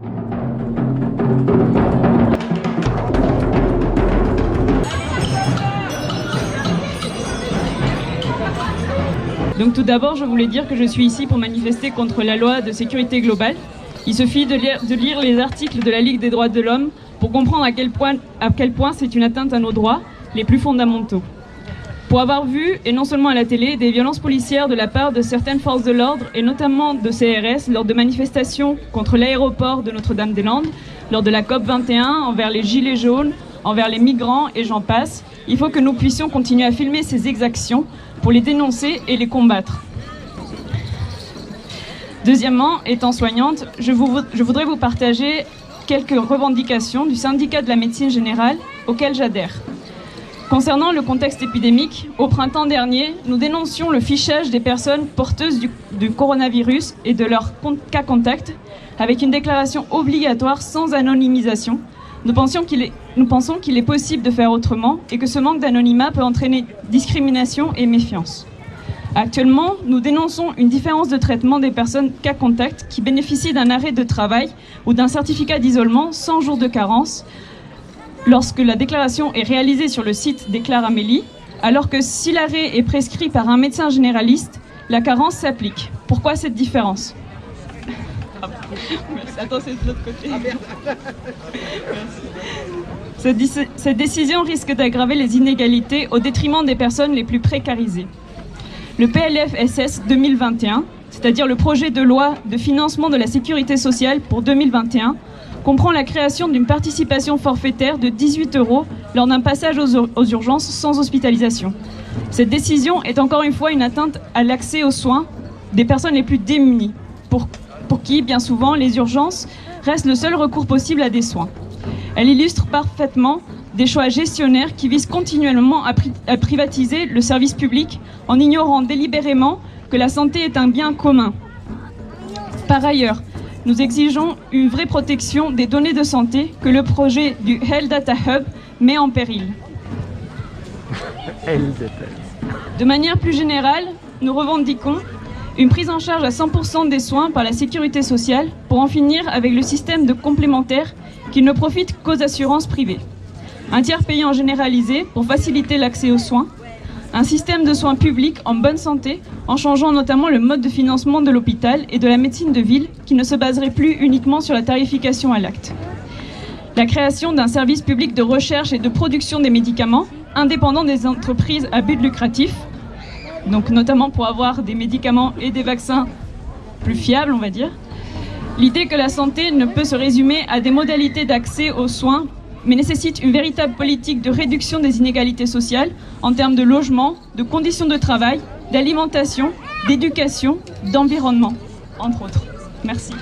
Donc tout d'abord, je voulais dire que je suis ici pour manifester contre la loi de sécurité globale. Il suffit de lire les articles de la Ligue des droits de l'homme pour comprendre à quel point c'est une atteinte à nos droits les plus fondamentaux. Pour avoir vu, et non seulement à la télé, des violences policières de la part de certaines forces de l'ordre, et notamment de CRS, lors de manifestations contre l'aéroport de Notre-Dame-des-Landes, lors de la COP21, envers les gilets jaunes, envers les migrants, et j'en passe, il faut que nous puissions continuer à filmer ces exactions pour les dénoncer et les combattre. Deuxièmement, étant soignante, je voudrais vous partager quelques revendications du syndicat de la médecine générale auquel j'adhère. Concernant le contexte épidémique, au printemps dernier, nous dénoncions le fichage des personnes porteuses du coronavirus et de leurs cas contacts avec une déclaration obligatoire sans anonymisation. Nous pensons qu'il est possible de faire autrement et que ce manque d'anonymat peut entraîner discrimination et méfiance. Actuellement, nous dénonçons une différence de traitement des personnes cas contact qui bénéficient d'un arrêt de travail ou d'un certificat d'isolement sans jour de carence lorsque la déclaration est réalisée sur le site Déclare Amélie, alors que si l'arrêt est prescrit par un médecin généraliste, la carence s'applique. Pourquoi cette différence ? Attends, c'est de l'autre côté. Cette décision risque d'aggraver les inégalités au détriment des personnes les plus précarisées. Le PLFSS 2021, c'est-à-dire le projet de loi de financement de la sécurité sociale pour 2021, comprend la création d'une participation forfaitaire de 18 € lors d'un passage aux urgences sans hospitalisation. Cette décision est encore une fois une atteinte à l'accès aux soins des personnes les plus démunies, pour qui, bien souvent, les urgences restent le seul recours possible à des soins. Elle illustre parfaitement des choix gestionnaires qui visent continuellement à privatiser le service public en ignorant délibérément que la santé est un bien commun. Par ailleurs, nous exigeons une vraie protection des données de santé que le projet du Health Data Hub met en péril. De manière plus générale, nous revendiquons une prise en charge à 100% des soins par la sécurité sociale pour en finir avec le système de complémentaires qui ne profite qu'aux assurances privées. Un tiers payant généralisé pour faciliter l'accès aux soins, un système de soins publics en bonne santé en changeant notamment le mode de financement de l'hôpital et de la médecine de ville qui ne se baserait plus uniquement sur la tarification à l'acte. La création d'un service public de recherche et de production des médicaments indépendant des entreprises à but lucratif, donc notamment pour avoir des médicaments et des vaccins plus fiables, on va dire. L'idée que la santé ne peut se résumer à des modalités d'accès aux soins, mais nécessite une véritable politique de réduction des inégalités sociales en termes de logement, de conditions de travail, d'alimentation, d'éducation, d'environnement, entre autres. Merci.